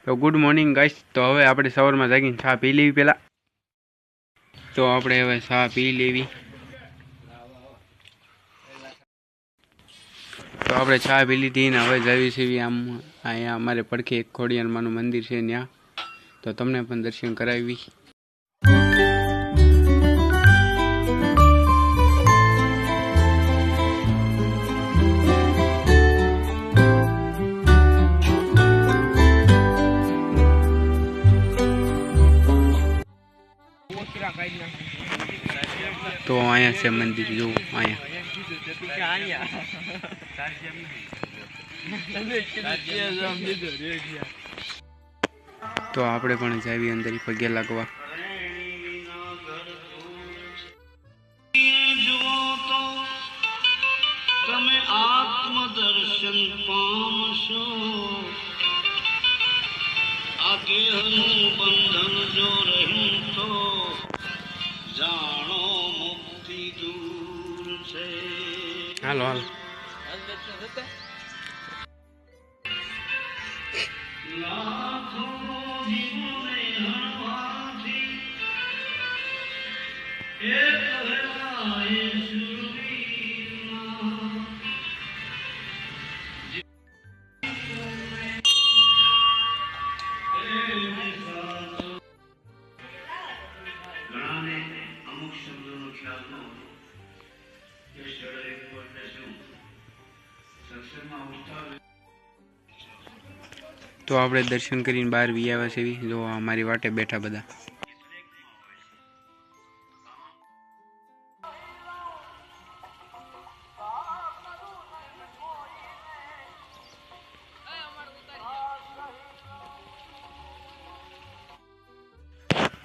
તો good morning guys. તો હવે આપણે સવારમાં જાગીને ચા પી લેવી પહેલાં। તો આપણે હવે ચા પી લેવી। તો આપણે ચા પી લીધી ને હવે જઈએ છીએ આમ અહીંયા અમારે પડખે એક ખોડિયારમાંનું મંદિર છે ત્યાં, તો તમને પણ દર્શન કરાવી। તો અહીંયા છે મંદિર, જો અહીંયા તો આપણે પણ જાવી અંદર પગે લાગવા। તમે આત્મદર્શન પામશો, આ દેહનું બંધન જો રહ્યું તો જાણો મુક્તિ દૂર છે। હાલો હાલો લાખો જીવને હણવાથી એક કહેવાય સુરવીરમાં। ઘણાને અમુક શબ્દોનો ખ્યાલ ન હોય કે શરીર એટલે શું, સત્સંગમાં ઉઠતા। તો આપણે દર્શન કરીને બહાર વી આવ્યા છે। જો અમારી વાટે બેઠા બધા।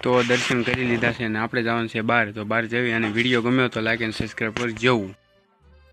તો દર્શન કરી લીધા છે ને આપણે જવાનું છે બહાર। તો બહાર જવી અને વિડીયો ગમ્યો તો લાઈક અને સબસ્ક્રાઈબ કરી જવું।